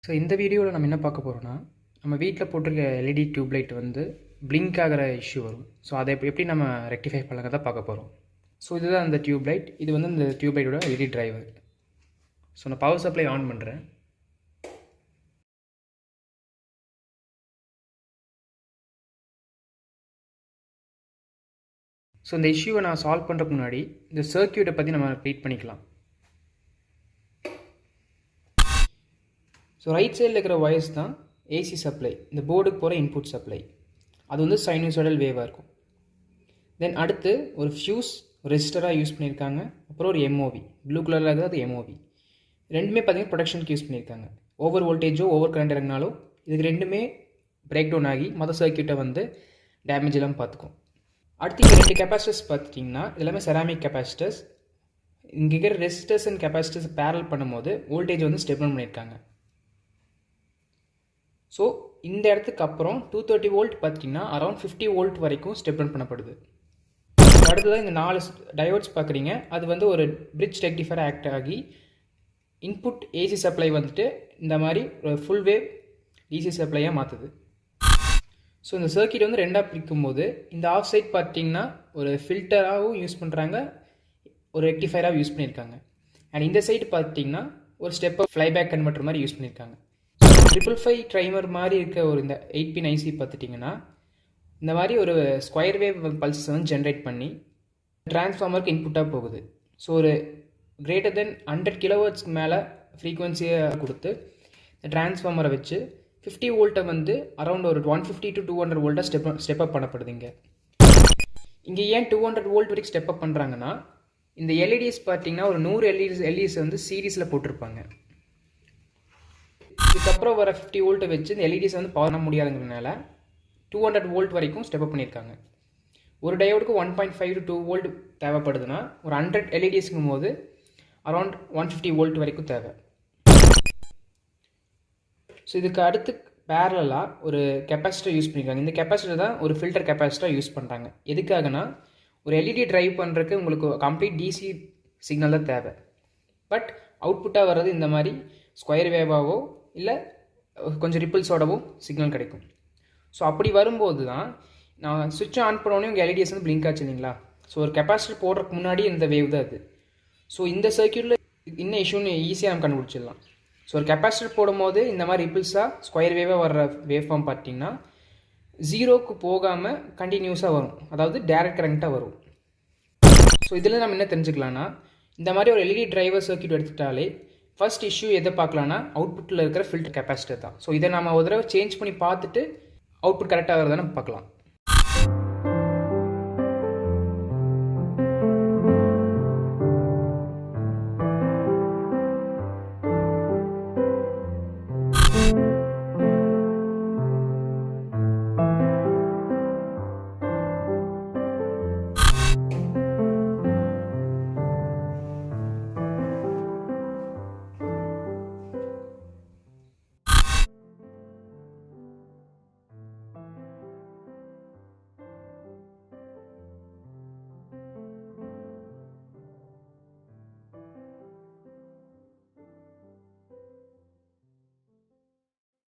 So இந்த வீடியோவில் நம்ம என்ன பார்க்க போகிறோம்னா, நம்ம வீட்டில் போட்டிருக்க எல்இடி டியூப்லைட் வந்து பிளிங்க் ஆகிற இஷ்யூ வரும். ஸோ அதை எப்படி நம்ம ரெக்டிஃபை பண்ணலாங்கிறத பார்க்க போகிறோம். ஸோ இதுதான் அந்த டியூப்லைட். இது வந்து இந்த டியூப்லைட்டோட எல்இடி டிரைவர். ஸோ நான் பவர் சப்ளை ஆன் பண்ணுறேன். ஸோ இந்த இஷ்யூவை நான் சால்வ் பண்ணுறதுக்கு முன்னாடி இந்த சர்க்யூட்டை பற்றி நம்ம க்ரியேட் பண்ணிக்கலாம். ஸோ ரைட் சைடில் இருக்கிற ஒயர்ஸ் தான் ஏசி சப்ளை, இந்த போர்டுக்கு போகிற இன்புட் சப்ளை. அது வந்து சைனூசாய்டல் வேவாக இருக்கும். தென் அடுத்து ஒரு ஃபியூஸ் ரெசிஸ்டராக யூஸ் பண்ணியிருக்காங்க. அப்புறம் ஒரு எம்ஓவி, ப்ளூ கலரில் இருக்கிறது அது எம்ஓவி. ரெண்டுமே பார்த்திங்கன்னா ப்ரொடக்ஷனுக்கு யூஸ் பண்ணியிருக்காங்க. ஓவர் வோல்டேஜோ ஓவர் கரண்ட் இறங்கினாலோ இதுக்கு ரெண்டுமே பிரேக் டவுன் ஆகி மற்ற சர்க்யூட்டை வந்து டேமேஜ் எல்லாம் பார்த்துக்கும். அடுத்து இங்கே 2 கெப்பாசிட்டர்ஸ் பார்த்துட்டிங்கன்னா எல்லாமே செராமிக் கெப்பாசிட்டர்ஸ். இங்கே இருக்கிற ரெசிஸ்டர்ஸ் அண்ட் கெப்பாசிட்டர்ஸ் பேரல் பண்ணும்போது வோல்டேஜ் வந்து ஸ்டெப் டவுன் பண்ணியிருக்காங்க. ஸோ இந்த இடத்துக்கு அப்புறம் 230 வோல்ட் பார்த்திங்கன்னா அரௌண்ட் 50 வோல்ட் வரைக்கும் ஸ்டெப் டவுன் பண்ணப்படுது. அடுத்ததான் இந்த 4 டயோட்ஸ் பார்க்குறீங்க. அது வந்து ஒரு பிரிட்ஜ் ரெக்டிஃபையர் ஆக்ட் ஆகி இன்புட் ஏசி சப்ளை வந்துட்டு இந்த மாதிரி ஒரு ஃபுல் வேவ் டிசி சப்ளையாக மாற்றுது. ஸோ இந்த சர்க்யூட் வந்து ரெண்டாக பிரிக்கும்போது இந்த ஆஃப் சைட் பார்த்திங்கன்னா ஒரு ஃபில்டராகவும் யூஸ் பண்ணுறாங்க, ஒரு ரெக்டிஃபையராகவும் யூஸ் பண்ணியிருக்காங்க. அண்ட் இந்த சைடு பார்த்திங்கன்னா ஒரு ஸ்டெப்பை ஃப்ளைபேக் கன்வெர்ட்டர் மாதிரி யூஸ் பண்ணியிருக்காங்க. 555 ட்ரைமர் மாதிரி இருக்க ஒரு இந்த 8 பின் ஐசி பார்த்துட்டிங்கன்னா இந்த மாதிரி ஒரு ஸ்கொயர் வேவ் பல்சஸ் வந்து ஜென்ரேட் பண்ணி டிரான்ஸ்ஃபார்மருக்கு இன்புட்டாக போகுது. ஸோ ஒரு கிரேட்டர் தென் 100 கிலோவாட்ஸ்க்கு மேலே ஃப்ரீக்வன்சியை கொடுத்து இந்த டிரான்ஸ்ஃபார்மரை வச்சு 50 வோல்ட்டை வந்து அரௌண்ட் ஒரு 150 to 200 வோல்ட்டாக ஸ்டெப் அப் பண்ணப்படுது. இங்கே ஏன் 200 வோல்ட் வரைக்கும் ஸ்டெப் அப் பண்ணுறாங்கன்னா, இந்த எல்இடிஸ் பார்த்தீங்கன்னா ஒரு 100 எல்இடிஸ் வந்து சீரீஸில் போட்டிருப்பாங்க. இதுக்கப்புறம் வர 50 வோல்ட்டை வச்சு இந்த எல்இடிஸ் வந்து பவர் பண்ண முடியாதுங்கிறதுனால 200 வோல்ட் வரைக்கும் ஸ்டெப் அப் பண்ணியிருக்காங்க. ஒரு டயோடுக்கு 1.5 to 2 வோல்ட் தேவைப்படுதுன்னா ஒரு 100 எல்இடிஸ்ங்கும் போது அரௌண்ட் 150 வோல்ட் வரைக்கும் தேவை. ஸோ இதுக்கு அடுத்து பேரலாக ஒரு கெப்பாசிட்டர் யூஸ் பண்ணியிருக்காங்க. இந்த கெப்பாசிட்டர் தான் ஒரு ஃபில்டர் கெப்பாசிட்டராக யூஸ் பண்ணுறாங்க. எதுக்காகனா, ஒரு எல்இடி ட்ரைவ் பண்ணுறதுக்கு உங்களுக்கு கம்ப்ளீட் டிசி சிக்னல் தான் தேவை. பட் அவுட்புட்டாக வர்றது இந்த மாதிரி ஸ்கொயர் வேவாவோ இல்லை கொஞ்சம் ரிப்பிள்ஸோடவோ சிக்னல் கிடைக்கும். ஸோ அப்படி வரும்போது தான் நான் சுவிட்ச் ஆன் பண்ணோன்னே உங்கள் எல்இடிஎஸ் வந்து பிளிங்க் ஆச்சு இல்லைங்களா. ஸோ ஒரு கெப்பாசிட்டர் போடுறதுக்கு முன்னாடி இந்த வேவ் தான் அது. ஸோ இந்த சர்க்யூட்டில் என்ன இஷ்யூன்னு ஈஸியாக நம்ம கண்டுபிடிச்சிடலாம். ஸோ ஒரு கெப்பாசிட்டர் போடும்போது இந்த மாதிரி ரிப்பிள்ஸாக ஸ்கொயர் வேவாக வர்ற வேவ் ஃபார்ம் பார்த்தீங்கன்னா 0க்கு போகாமல் கண்டினியூஸாக வரும், அதாவது டைரக்ட் கரண்ட்டாக வரும். ஸோ இதில் நம்ம என்ன தெரிஞ்சுக்கலாம்னா, இந்த மாதிரி ஒரு எல்இடி டிரைவர் சர்க்யூட் எடுத்துட்டாலே ஃபர்ஸ்ட் இஷ்யூ எதை பார்க்கலான்னா அவுட்புட்டில் இருக்கிற ஃபில்டர் கெப்பாசிட்டர் தான். ஸோ இதை நம்ம ஒரு தடவை சேஞ்ச் பண்ணி பார்த்துட்டு அவுட்புட் கரெக்டாக வருதான்னு பார்க்கலாம்.